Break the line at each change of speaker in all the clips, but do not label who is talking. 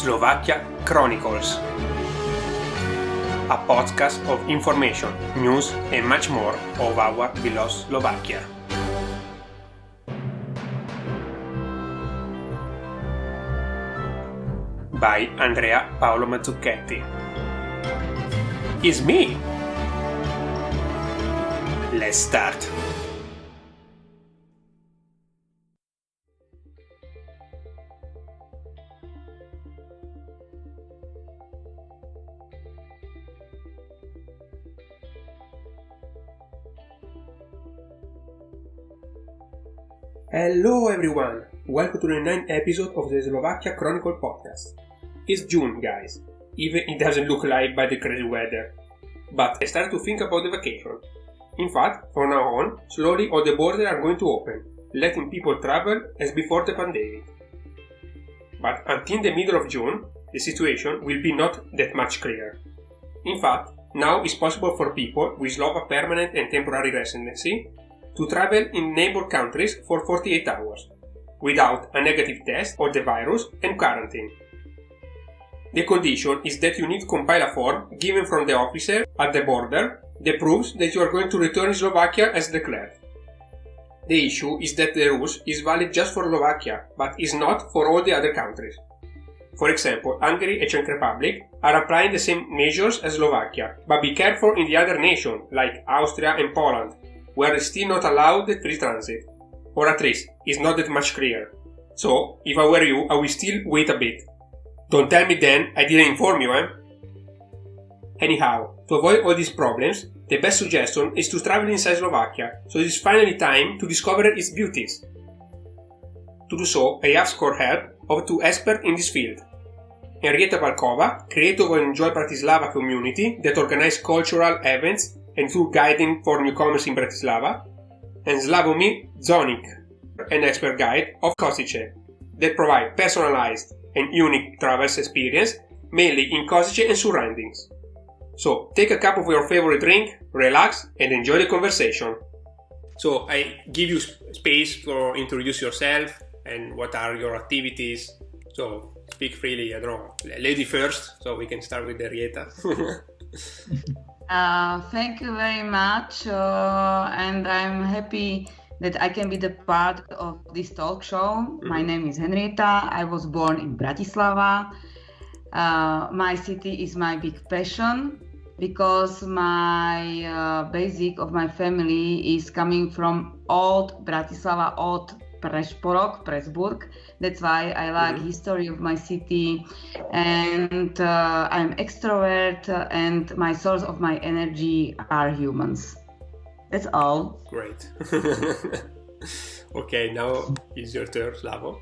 Slovakia Chronicles, a podcast of information, news and much more of our beloved Slovakia. By Andrea Paolo Mazzucchetti. It's me! Let's start! Hello everyone! Welcome to the 9th episode of the Slovakia Chronicle podcast. It's June, guys, even it doesn't look like by the crazy weather. But I started to think about the vacation. In fact, from now on, slowly all the borders are going to open, letting people travel as before the pandemic. But until the middle of June, the situation will be not that much clear. In fact, now it's possible for people with Slovak permanent and temporary residency to travel in neighbor countries for 48 hours, without a negative test of the virus and quarantine. The condition is that you need to compile a form given from the officer at the border that proves that you are going to return Slovakia as declared. The issue is that the rules is valid just for Slovakia, but is not for all the other countries. For example, Hungary and Czech Republic are applying the same measures as Slovakia, but be careful in the other nations like Austria and Poland, where it's still not allowed free transit, or at least it's not that much clear. So, if I were you, I will still wait a bit. Don't tell me then I didn't inform you, eh? Anyhow, to avoid all these problems, the best suggestion is to travel inside Slovakia, so it is finally time to discover its beauties. To do so, I asked for help of two experts in this field. Henrieta Valkova, creator of Enjoy Bratislava community that organizes cultural events and tour guiding for newcomers in Bratislava, and Slavomir Dzvonik, an expert guide of Košice, that provide personalized and unique travel experience, mainly in Košice and surroundings. So, take a cup of your favorite drink, relax, and enjoy the conversation. So, I give you space to introduce yourself and what are your activities. So, speak freely, I don't know, lady first, so we can start with Henrieta.
Thank you very much, and I'm happy that I can be the part of this talk show. Mm-hmm. My name is Henrieta. I was born in Bratislava. My city is my big passion because my basic of my family is coming from old Bratislava, old Prešporok. That's why I like history of my city, and I'm extrovert, and my source of my energy are humans. That's all.
Great. Okay, now is your turn, Slavo.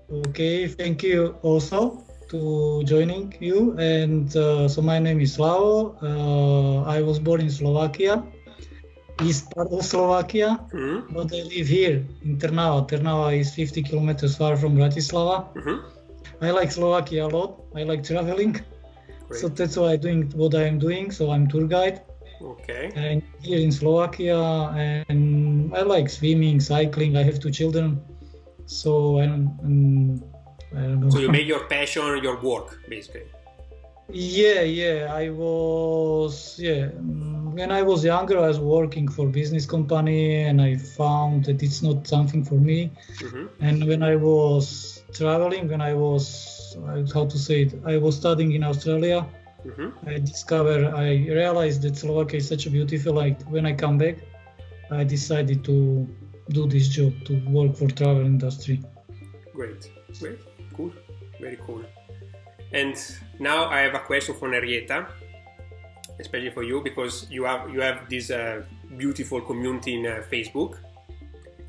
Okay, thank you also to joining you. And so my name is Slavo. I was born in Slovakia, east part of Slovakia, but I live here in Trnava. Trnava is 50 kilometers far from Bratislava. I like Slovakia a lot. I like traveling. Great. So that's why I'm doing what I am doing. So I'm tour guide.
Okay.
And here in Slovakia, and I like swimming, cycling. I have 2 children. So I don't know.
So you made your passion your work, basically.
Yeah. When I was younger, I was working for business company, and I found that it's not something for me. And when I was traveling, I was studying in Australia. I realized that Slovakia is such a beautiful. Like when I come back, I decided to do this job, to work for travel industry.
Great, cool, very cool. And now I have a question for Henrieta, especially for you, because you have this beautiful community in Facebook,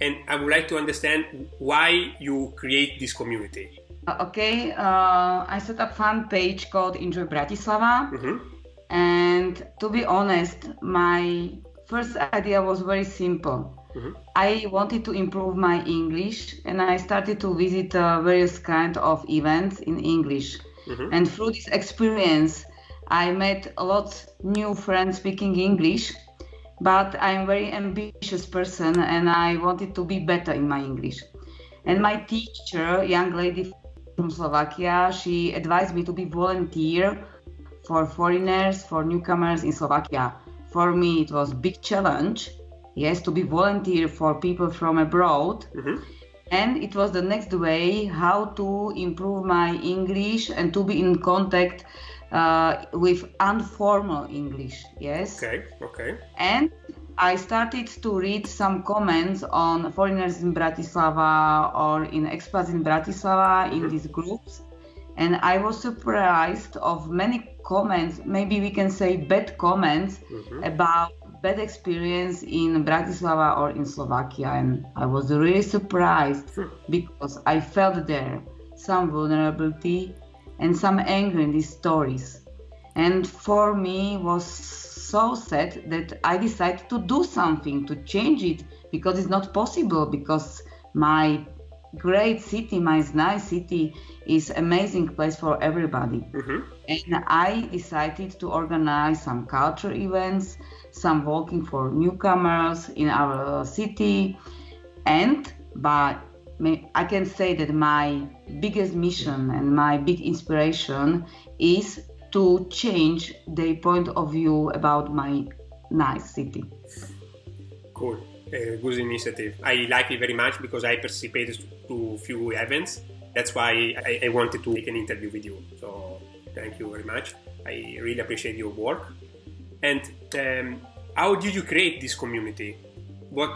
and I would like to understand why you create this community.
Okay, I set up fan page called Enjoy Bratislava, and to be honest, my first idea was very simple. I wanted to improve my English, and I started to visit various kind of events in English. And through this experience, I met a lot new friends speaking English, but I'm a very ambitious person, and I wanted to be better in my English. And my teacher, young lady from Slovakia. She advised me to be volunteer for foreigners, for newcomers in Slovakia. For me, it was big challenge, yes, to be volunteer for people from abroad. And it was the next way how to improve my English and to be in contact with informal English, yes.
Okay.
And I started to read some comments on foreigners in Bratislava or in expats in Bratislava in these groups. And I was surprised of many comments, maybe we can say bad comments about bad experience in Bratislava or in Slovakia. And I was really surprised because I felt there some vulnerability and some anger in these stories. And for me was so sad that I decided to do something to change it, because it's not possible, because my great city, my nice city is amazing place for everybody. And I decided to organize some culture events, some walking for newcomers in our city. But I can say that my biggest mission and my big inspiration is to change their point of view about my nice city.
Cool. Good initiative. I like it very much because I participated to few events. That's why I wanted to make an interview with you. So thank you very much. I really appreciate your work. And how did you create this community?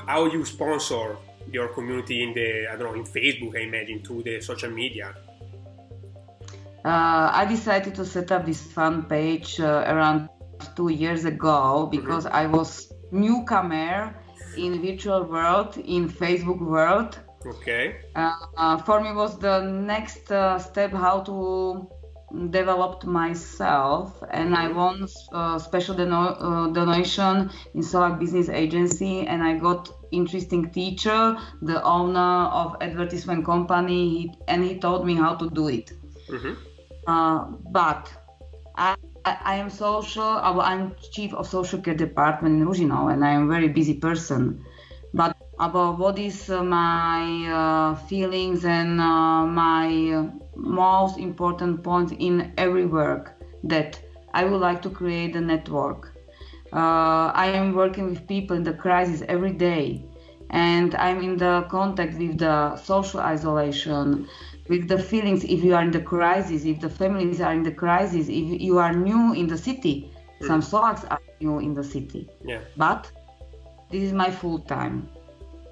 How you sponsor your community in in Facebook, I imagine, through the social media?
I decided to set up this fan page around 2 years ago because I was newcomer in virtual world, in Facebook world.
Okay.
For me was the next step how to develop myself, and I won special donation in Slovak business agency, and I got interesting teacher, the owner of advertisement company, and he taught me how to do it. But I am I'm chief of social care department in Ružino, and I am a very busy person. But about what is my feelings and my most important point in every work, that I would like to create a network. I am working with people in the crisis every day, and I'm in the contact with the social isolation, with the feelings if you are in the crisis, if the families are in the crisis, if you are new in the city. Some Slovaks are new in the city. But this is my full time.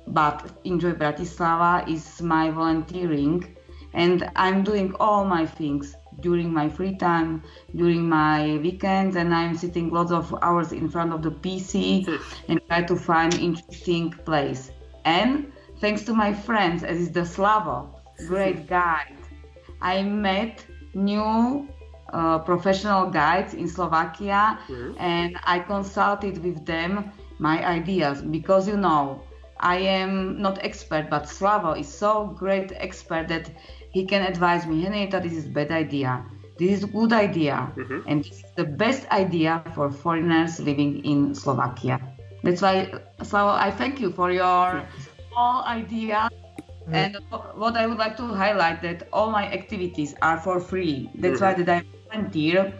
But Enjoy Bratislava is my volunteering, and I'm doing all my things during my free time, during my weekends, and I'm sitting lots of hours in front of the PC and try to find interesting place. And thanks to my friends, as is the Slavo, great guide, I met new professional guides in Slovakia, and I consulted with them my ideas, because I am not expert, but Slavo is so great expert that he can advise me, Henrieta, this is bad idea, this is good idea, and this is the best idea for foreigners living in Slovakia. That's why, Slavo, I thank you for your all ideas. And what I would like to highlight, that all my activities are for free. That's why that I'm volunteer.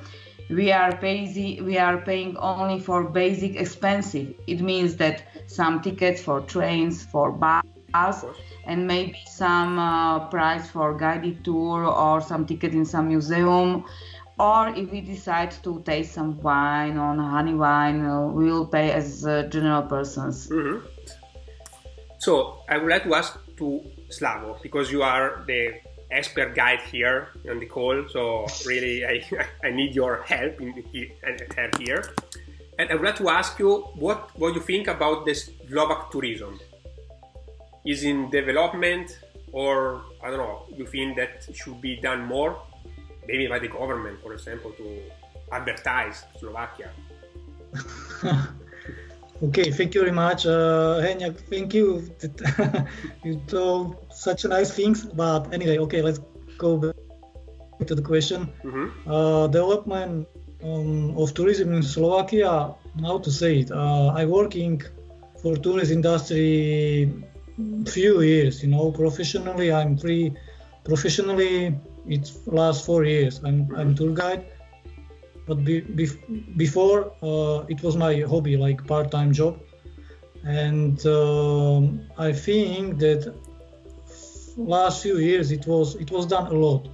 We are paying only for basic expenses. It means that some tickets for trains, for bus, and maybe some price for guided tour or some ticket in some museum. Or if we decide to taste some wine or honey wine, we will pay as general persons.
So I would like to ask to Slavo, because you are the expert guide here on the call, so really I need your help here. And I would like to ask you what you think about the Slovak tourism. Is in development, or I don't know, you think that should be done more, maybe by the government, for example, to advertise Slovakia?
Okay, thank you very much, Henrik. Thank you. You told such nice things. But anyway, okay, let's go back to the question. Development of tourism in Slovakia. How to say it? I'm working for tourism industry few years. Professionally, I'm professionally It's last 4 years. I'm tour guide, but before it was my hobby, like part-time job, and I think that last few years it was done a lot.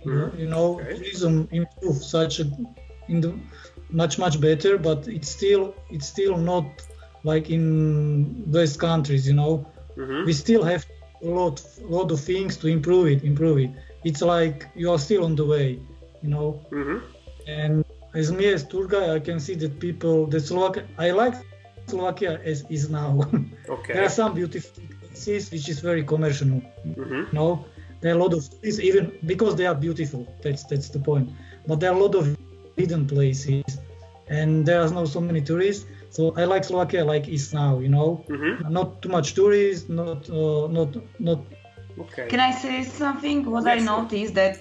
Tourism improved much better, but it's still not like in West countries. We still have a lot of things to improve it. It's like you are still on the way, And as me as tour guide, I can see that I like Slovakia as is now.
Okay.
There are some beautiful places which is very commercial. There are a lot of places, even because they are beautiful. That's the point. But there are a lot of hidden places, and there are not so many tourists. So I like Slovakia like it's now. Not too much tourists. Not.
Okay.
Can I say something? What I noticed that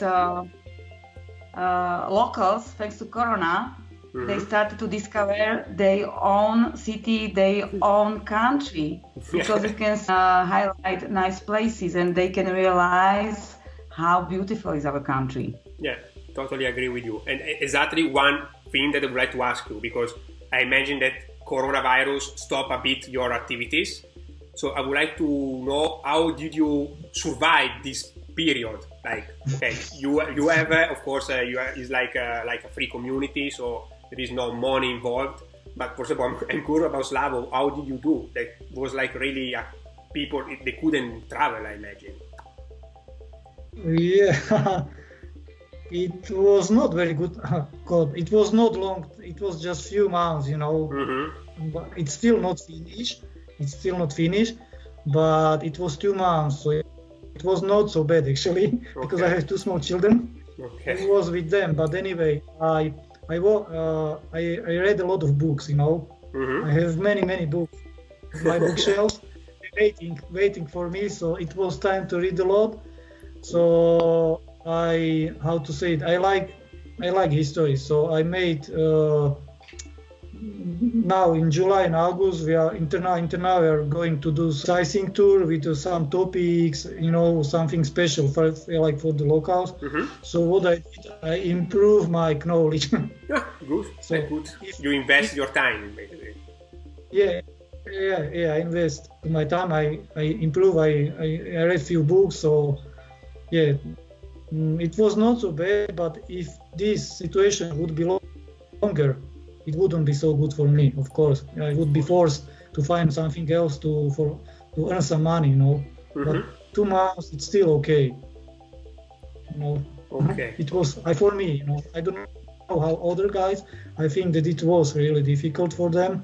locals, thanks to Corona, they started to discover their own city, their own country, because you can highlight nice places and they can realize how beautiful is our country.
Yeah, totally agree with you. And exactly one thing that I would like to ask you, because I imagine that coronavirus stopped a bit your activities. So I would like to know, how did you survive this period? Like, okay, you have, of course, it's like a free community, so there is no money involved. But for example, I'm curious about Slavo. How did you do? That was like really people, they couldn't travel, I imagine.
Yeah, it was not very good. It was not long. It was just few months, But it's still not finished. But it was 2 months, so it was not so bad actually, because I have 2 small children.
Okay.
I was with them, but anyway, I read a lot of books, I have many books on my bookshelves waiting for me, so it was time to read a lot. So I like history, so I made now in July and August we are now we are going to do sightseeing tour with some topics, something special for the locals. So what I did, I improve my knowledge.
Yeah, good. So good. You invest your time basically.
Yeah, I invest my time. I improve. I read few books. So yeah, it was not so bad. But if this situation would be longer, it wouldn't be so good for me. Of course, I would be forced to find something else to earn some money. But 2 months, it's still okay.
Okay.
It was for me. I don't know how other guys. I think that it was really difficult for them.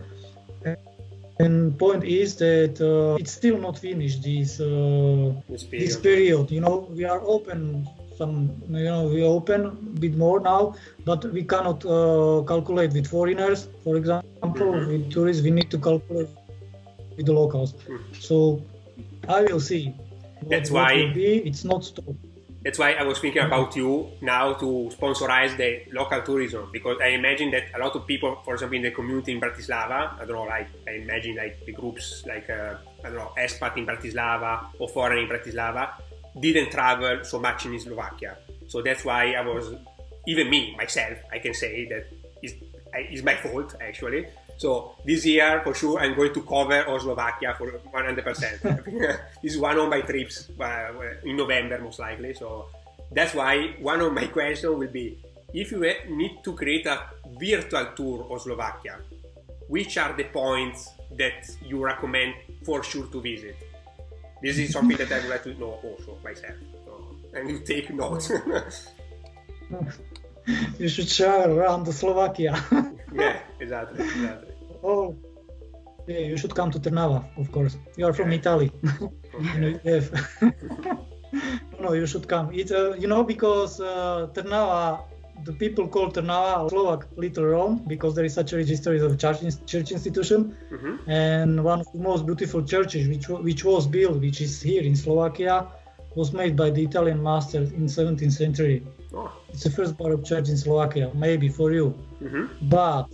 And point is that it's still not finished. This period. We are open. We open a bit more now, but we cannot calculate with foreigners. For example, with tourists, we need to calculate with the locals. So I will see.
That's why
it will be. It's not stopped.
That's why I was thinking about you now to sponsorize the local tourism, because I imagine that a lot of people, for example, in the community in Bratislava, I don't know, like I imagine like the groups like expat in Bratislava or foreign in Bratislava, didn't travel so much in Slovakia. So that's why I was, even me, myself, I can say that it's my fault actually. So this year, for sure, I'm going to cover all Slovakia for 100%. This is one of my trips in November, most likely. So that's why one of my questions will be, if you need to create a virtual tour of Slovakia, which are the points that you recommend for sure to visit? This is something that I would like to know also myself. So, and you take notes.
You should travel around Slovakia.
Yeah, exactly.
Oh, yeah, you should come to Trnava, of course. You are from Italy.
Okay.
No, you should come. It's because Trnava, the people call Trnava Slovak Little Rome, because there is such a rich history of church institution, and one of the most beautiful churches which was built, which is here in Slovakia, was made by the Italian masters in 17th century.
Oh.
It's the first Baroque church in Slovakia, maybe for you. But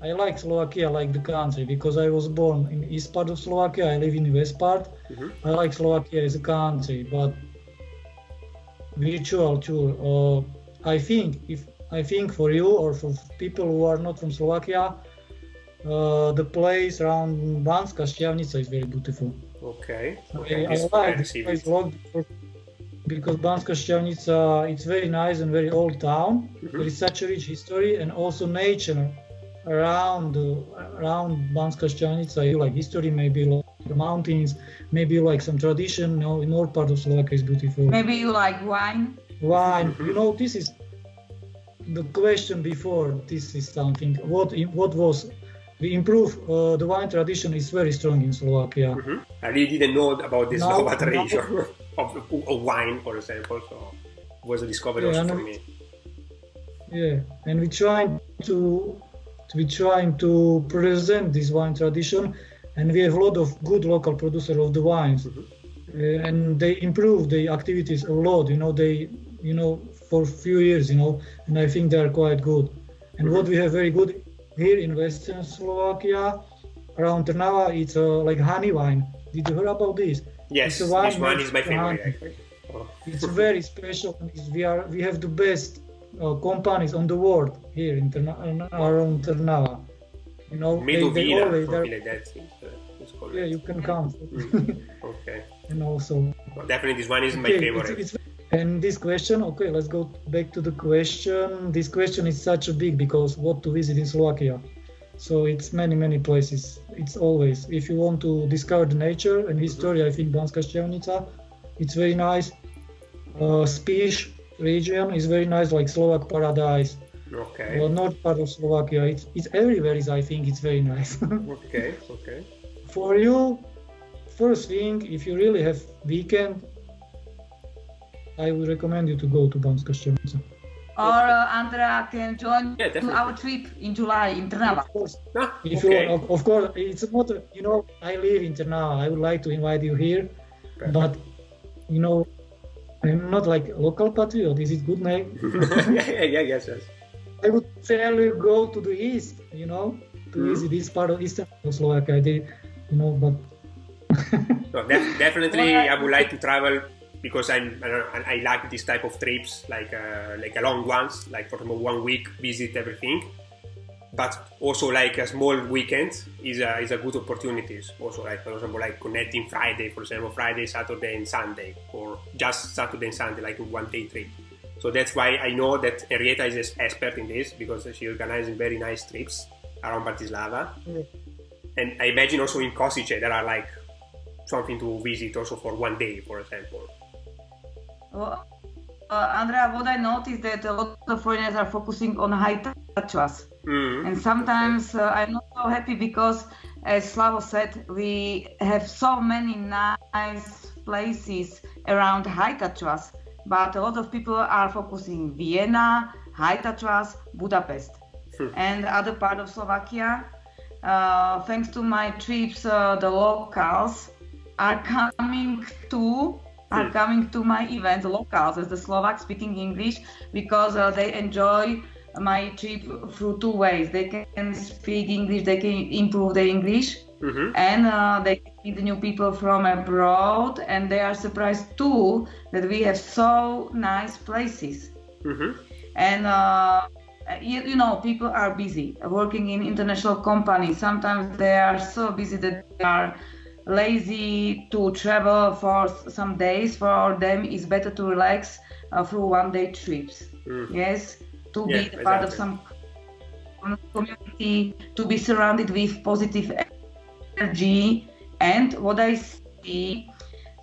I like Slovakia, like the country, because I was born in east part of Slovakia. I live in the west part. I like Slovakia as a country, but virtual tour. I think for you or for people who are not from Slovakia, the place around Banská Štiavnica is very beautiful.
Okay.
I like this place a lot because Banská Štiavnica, it's very nice and very old town. There is such a rich history and also nature around Banská Štiavnica. You like history, maybe like the mountains, maybe you like some tradition. In north part of Slovakia is beautiful.
Maybe you like wine.
This is the question before. This is something. What was we improve? The wine tradition is very strong in Slovakia.
I really didn't know about this Slovak tradition of wine, for example. So it was a discovery also for me.
Yeah, and we're trying to present this wine tradition, and we have a lot of good local producers of the wines, and they improve their activities a lot. For a few years, and I think they are quite good. And what we have very good here in Western Slovakia, around Trnava, it's like honey wine. Did you hear about this?
Yes, this one is my favorite. Actually.
It's very special. We have the best companies on the world here in around Trnava.
Medovina, something like that.
Yeah, you can count.
Okay.
And also.
Definitely, this one is my favorite.
And this question, okay, let's go back to the question. This question is such a big because what to visit in Slovakia. So it's many places. It's always, if you want to discover the nature and history, I think Banská Štiavnica, it's very nice. Spiš region is very nice, like Slovak Paradise.
Okay.
North part of Slovakia, it's everywhere. I think it's very nice.
Okay.
For you, first thing, if you really have weekend, I would recommend you to go to Banská Štiavnica.
Or Andrea can join our trip in July in Trnava.
Of course. Of course, it's not. I live in Trnava. I would like to invite you here, but I'm not like local patriot. Is it good name?
Yes.
I would tell you go to the east. To visit this part of eastern Slovakia. But
definitely, I would like to travel. Because I like this type of trips, like a long ones, like for example 1 week visit everything, but also like a small weekend is a good opportunities. Also like for example like connecting Friday, Saturday and Sunday, or just Saturday and Sunday, like a 1 day trip. So that's why I know that Henrieta is an expert in this because she organizes very nice trips around Bratislava, and I imagine also in Kosice there are like something to visit also for 1 day, for example.
Andrea, what I noticed that a lot of foreigners are focusing on Haitačvas. And sometimes I'm not so happy because, as Slavo said, we have so many nice places around Haitačvas, but a lot of people are focusing Vienna, Haitačvas, Budapest, and other part of Slovakia. Thanks to my trips, the locals are coming to my events, locals, as the Slovaks speaking English, because they enjoy my trip through 2 ways. They can speak English, they can improve their English, and they can meet new people from abroad, and they are surprised too that we have so nice places. And people are busy working in international companies. Sometimes they are so busy that they are lazy to travel for some days. For them, it's better to relax through 1 day trips. Yes, to be part of some community, to be surrounded with positive energy. And what I see,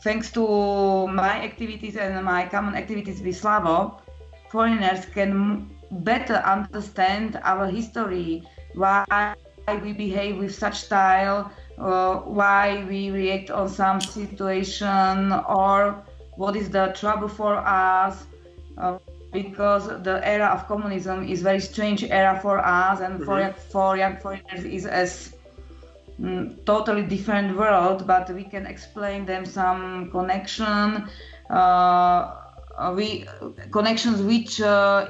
thanks to my activities and my common activities with Slavo, foreigners can better understand our history, why we behave with such style, why we react on some situation, or what is the trouble for us, because the era of communism is very strange era for us, and for young foreigners is as totally different world, but we can explain them some connections which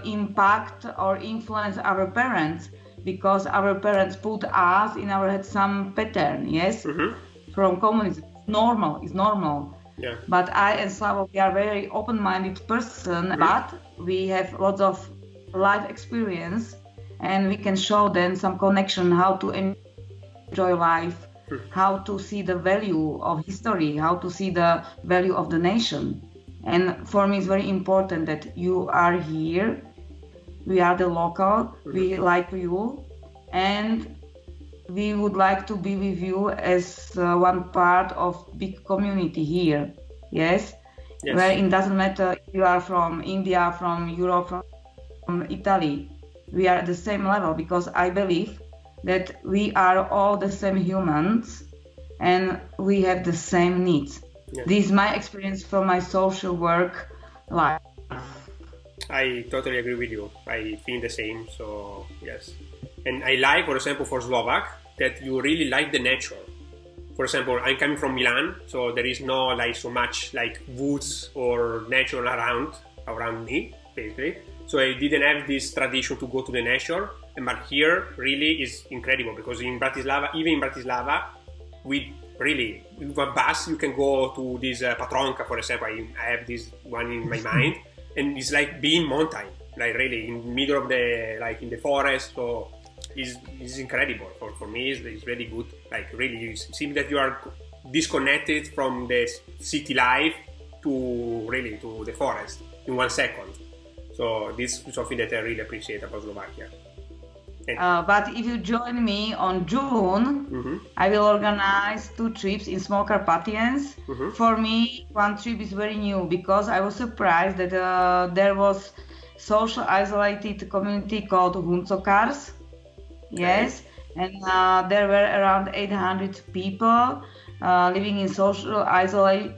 impact or influence our parents, because our parents put us in our head some pattern, from communism. It's normal.
Yeah.
But I and Slavo, we are very open-minded person, but we have lots of life experience, and we can show them some connection, how to enjoy life, how to see the value of history, how to see the value of the nation. And for me, it's very important that you are here. We are the local, we like you, and we would like to be with you as one part of big community here. Yes? Where it doesn't matter if you are from India, from Europe, from Italy. We are at the same level, because I believe that we are all the same humans and we have the same needs. This is my experience from my social work life.
I totally agree with you. I think the same. So yes, and I like, for example, for Slovak, that you really like the nature. For example, I'm coming from Milan, so there is no like so much like woods or nature around me, basically. So I didn't have this tradition to go to the nature. But here really is incredible, because in Bratislava, even in Bratislava, with a bus you can go to this Patronka, for example. I have this one in my mind, and it's like being mountain, like really in the middle of the, like in the forest. So it's incredible. For me, it's really good. Like really, it seems that you are disconnected from the city life to the forest in 1 second. So this is something that I really appreciate about Slovakia.
But if you join me on June, I will organize 2 trips in Small Carpathians. For me, 1 trip is very new, because I was surprised that there was social isolated community called Huncokars. Yes, and there were around 800 people living in social isolation.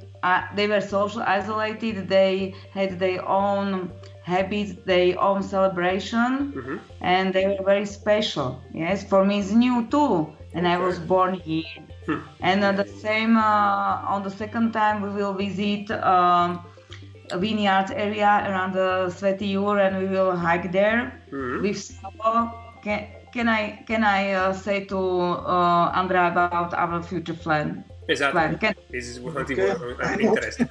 They were social isolated. They had their own habits, their own celebration, and they were very special. Yes, for me it's new too, and I was born here. And the same on the second time we will visit a vineyards area around the Sveti Jur, and we will hike there with Slavo. Can I say to Andrea about our future plan?
Exactly. This is what I'm interested.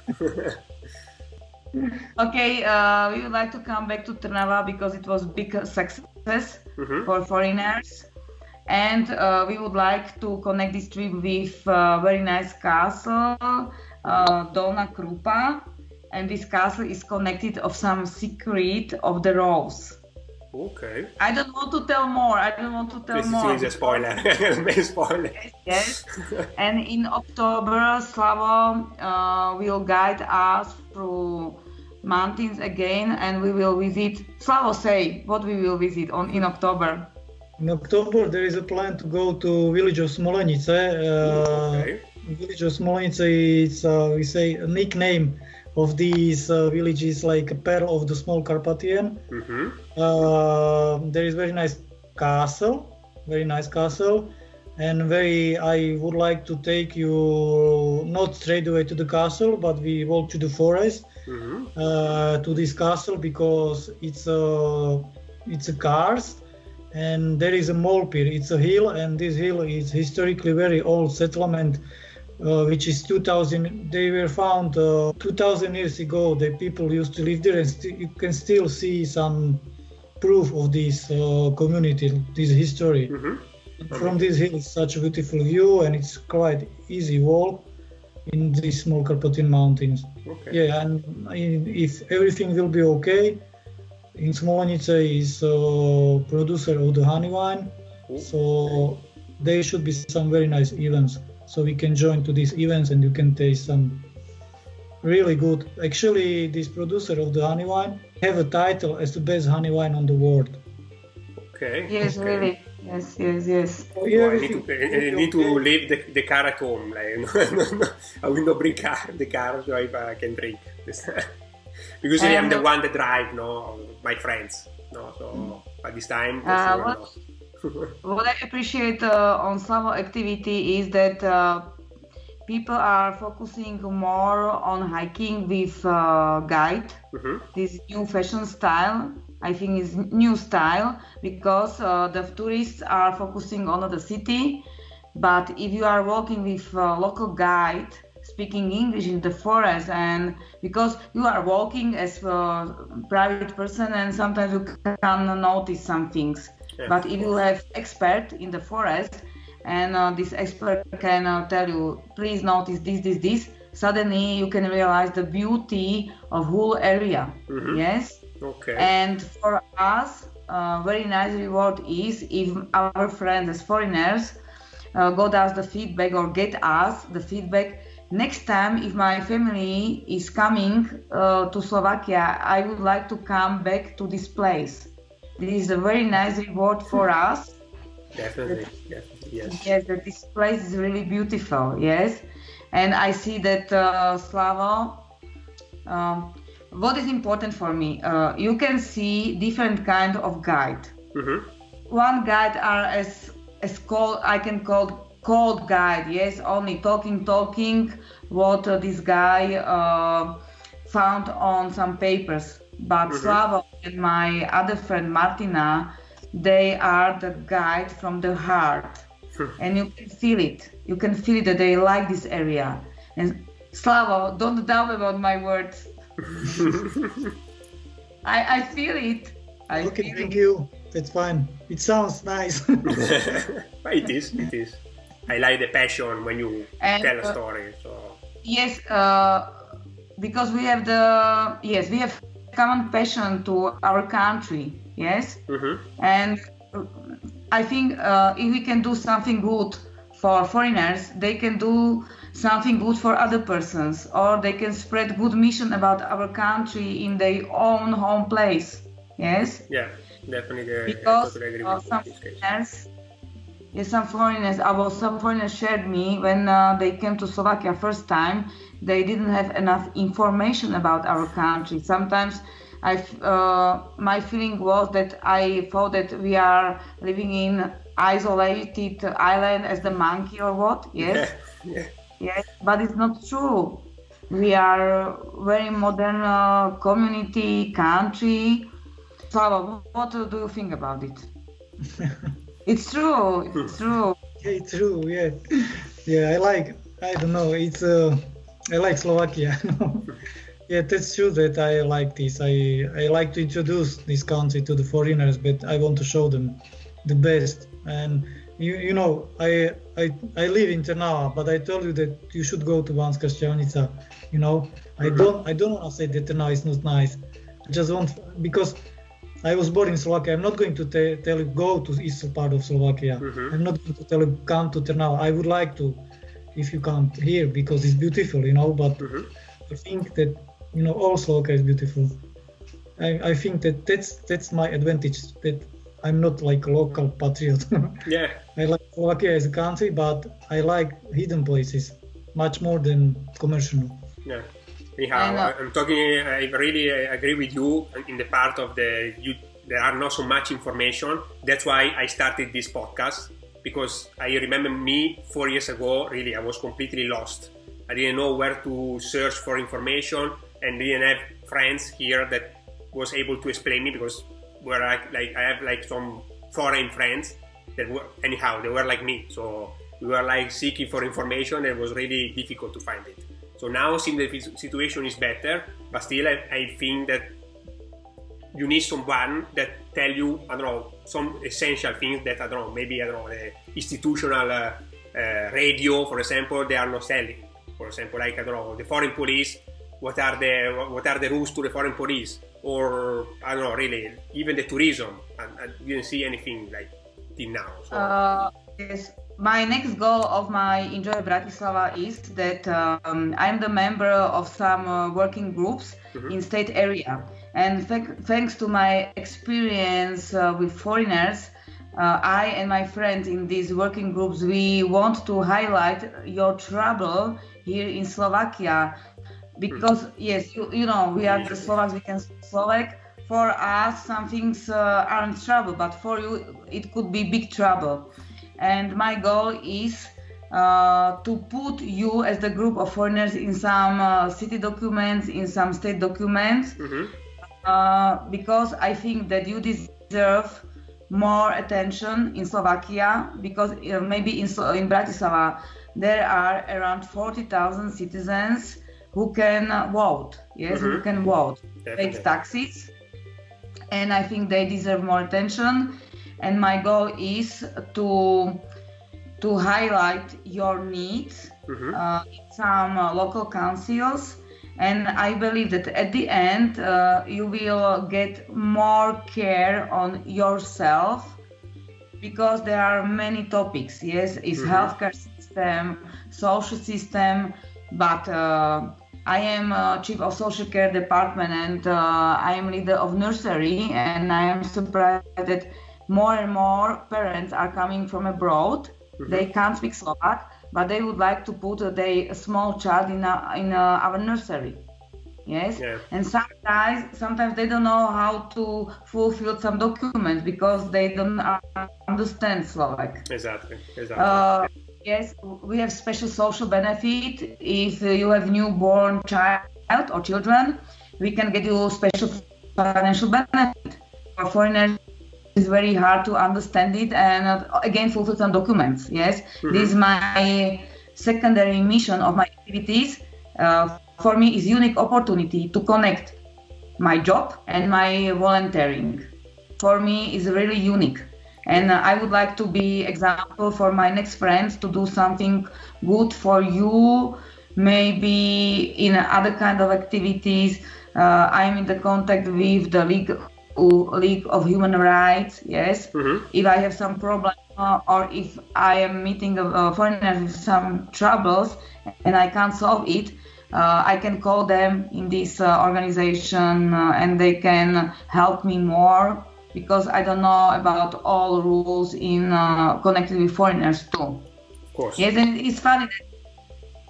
Okay, we would like to come back to Trnava, because it was big success for foreigners, and we would like to connect this trip with very nice castle, Dolna Krupa, and this castle is connected of some secret of the rose.
Okay.
I don't want to tell more.
This is a spoiler. Spoiler.
Yes. And in October, Slavo will guide us through mountains again, and we will visit. Slavo, say what we will visit in October.
In October, there is a plan to go to village of Smolenice. Village of Smolenice is, we say, a nickname of these villages, like a pearl of the Small Carpathian. There is very nice castle, and I would like to take you not straight away to the castle, but we walk to the forest to this castle, because it's a karst, and there is a molpir. It's a hill, and this hill is historically very old settlement. Which is 2000, they were found 2000 years ago. The people used to live there, and you can still see some proof of this community, this history. From this hill, it's such a beautiful view, and it's quite easy walk in these Small Carpathian mountains. Yeah, and if everything will be okay, in Smolenice is producer of the honey wine, so there should be some very nice events. So we can join to these events, and you can taste some really good. Actually, this producer of the honey wine have a title as the best honey wine on the world.
Okay.
Yes, okay. Really. Yes.
Oh, yeah, I need to leave the car at home. Like, I will not bring the car so I can drink. Because I am the one that drive, my friends. So by this time,
what I appreciate on Slavo activity is that people are focusing more on hiking with guide. This new fashion style, I think, is new style, because the tourists are focusing on the city. But if you are walking with local guide, speaking English in the forest, and because you are walking as a private person and sometimes you can notice some things.
Yeah,
but if you have expert in the forest and this expert can tell you, please notice this, suddenly you can realize the beauty of whole area. Yes.
Okay.
And for us, very nice reward is if our friends as foreigners got us the feedback or get us the feedback. Next time, if my family is coming to Slovakia, I would like to come back to this place. This is a very nice reward for us.
Definitely, yes.
Yes, that this place is really beautiful. Yes, and I see that Slavo. What is important for me? You can see different kind of guide. One guide are as called, I can call cold guide. Yes, only talking what this guy found on some papers. But Slavo and my other friend Martina, they are the guide from the heart, and you can feel it. You can feel that they like this area. And Slavo, don't doubt about my words. I feel it.
Okay, thank you. That's fine. It sounds nice.
It is. I like the passion when you tell a story. So
yes, because we have common passion to our country. Yes, and I think if we can do something good for foreigners, they can do something good for other persons, or they can spread good mission about our country in their own home place. Yes.
Yeah, definitely.
Because
I totally agree with
some
you in this case.
some foreigners shared me when they came to Slovakia first time. They didn't have enough information about our country. Sometimes my feeling was that I thought that we are living in isolated island as the monkey or what. Yes.
Yeah.
Yes, but it's not true. We are very modern community, country. Slava, what do you think about it? It's true.
Yeah, it's true. Yeah. I don't know. I like Slovakia. Yeah, that's true that I like this. I like to introduce this country to the foreigners, but I want to show them the best. And you know, I live in Trnava, but I told you that you should go to Banská Štiavnica. You know, I don't want to say that Trnava is not nice. I just want, because I was born in Slovakia. I'm not going to tell you go to eastern part of Slovakia. I'm not going to tell you come to Trnava. I would like to, if you come here, because it's beautiful, you know. But I think that, you know, all Slovakia is beautiful. I think that that's my advantage, that I'm not like a local patriot.
Yeah.
I like Slovakia as a country, but I like hidden places much more than commercial.
Yeah. Anyhow, I'm talking. I really agree with you in the part of there are not so much information. That's why I started this podcast, because I remember me 4 years ago. Really, I was completely lost. I didn't know where to search for information, and didn't have friends here that was able to explain me, because I have like some foreign friends that were, anyhow, they were like me. So we were like seeking for information, and it was really difficult to find it. So now it seems the situation is better, but still I think that you need someone that tell you, I don't know, some essential things that, the institutional radio, for example, they are not selling. For example, like, I don't know, the foreign police, what are the rules to the foreign police? Or, I don't know, really, even the tourism. I didn't see anything like till now. So.
Yes. My next goal of my Enjoy Bratislava is that I'm the member of some working groups in state area. And thanks to my experience with foreigners, I and my friends in these working groups, we want to highlight your trouble here in Slovakia. Because, yes, you know, we are the Slovaks, we can speak Slovak. For us, some things aren't trouble, but for you, it could be big trouble. And my goal is to put you as the group of foreigners in some city documents, in some state documents, because I think that you deserve more attention in Slovakia, because maybe in Bratislava there are around 40,000 citizens who can vote. Yes, who can vote, pay taxes, and I think they deserve more attention. And my goal is to highlight your needs in some local councils. And I believe that at the end, you will get more care on yourself, because there are many topics. Yes, it's healthcare system, social system, but I am chief of social care department, and I am leader of nursery, and I am surprised that more and more parents are coming from abroad. They can't speak Slovak, but they would like to put a small child in our nursery. Yes, and sometimes they don't know how to fulfill some documents because they don't understand Slovak.
Exactly.
Yes, we have special social benefit. If you have newborn child or children, we can get you special financial benefit. For foreigners, it's very hard to understand it and again fulfill some documents. Yes, this is my secondary mission of my activities. For me, is unique opportunity to connect my job and my volunteering. For me, is really unique. And I would like to be example for my next friends to do something good for you, maybe in other kind of activities. I'm in the contact with the League of Human Rights, yes. If I have some problem or if I am meeting foreigners with some troubles and I can't solve it, I can call them in this organization and they can help me more, because I don't know about all rules in connected with foreigners too.
Of course.
Yes, and it's funny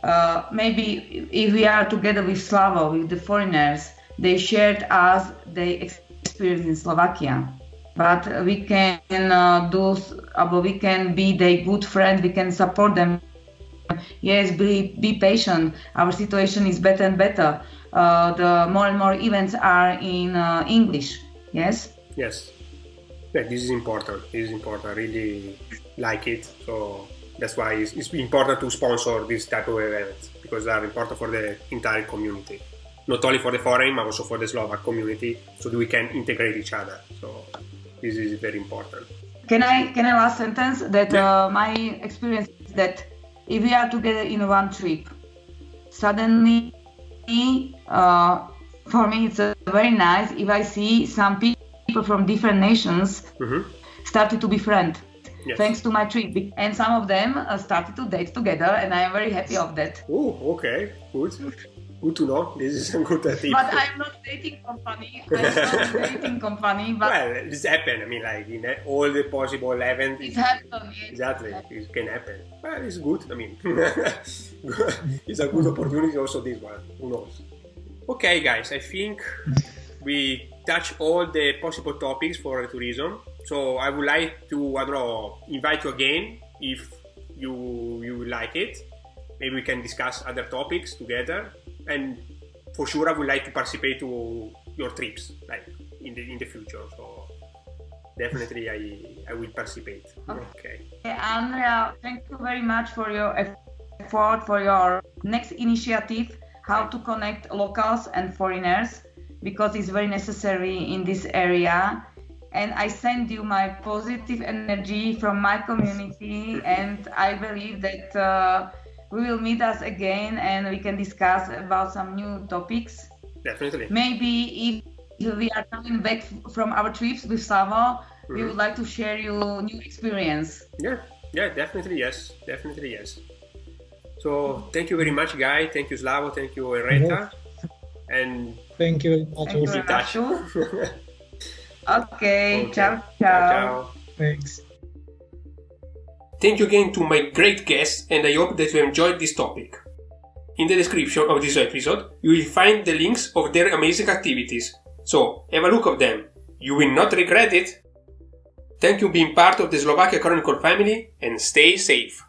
that maybe if we are together with Slavo, with the foreigners, they shared us their experience in Slovakia. But we can we can be their good friends, we can support them. Yes, be patient. Our situation is better and better. The more and more events are in English. Yes.
Yes. Yeah, this is important. This is important. I really like it. So that's why it's important to sponsor this type of events, because they are important for the entire community, not only for the foreign, but also for the Slovak community, so that we can integrate each other. So this is very important.
Can I last sentence that my experience is that if we are together in one trip, suddenly for me it's very nice if I see some people from different nations started to be friends. Yes. Thanks to my trip, and some of them started to date together, and I am very happy of that.
Oh, okay, good to know. This is a good tip.
But I'm not dating company. But
well, this happens. I mean, like in all the possible events.
It happens.
Exactly, it can happen. Well, it's good. I mean, it's a good opportunity. Also, this one. Who knows? Okay, guys. I think we touch all the possible topics for tourism. So I would like to, invite you again if you like it. Maybe we can discuss other topics together. And for sure, I would like to participate to your trips, like in the future. So definitely, I will participate. Okay.
Andrea, thank you very much for your effort, for your next initiative, how to connect locals and foreigners, because it's very necessary in this area. And I send you my positive energy from my community, and I believe that we will meet us again and we can discuss about some new topics.
Definitely.
Maybe if we are coming back from our trips with Slavo, we would like to share you new experience.
Yeah, definitely yes. So thank you very much, Guy. Thank you, Slavo. Thank you, Henrieta. And
thank you very
much. Okay, ciao.
Thanks.
Thank you again to my great guests, and I hope that you enjoyed this topic. In the description of this episode, you will find the links of their amazing activities, so have a look at them. You will not regret it. Thank you for being part of the Slovakia Chronicle family, and stay safe.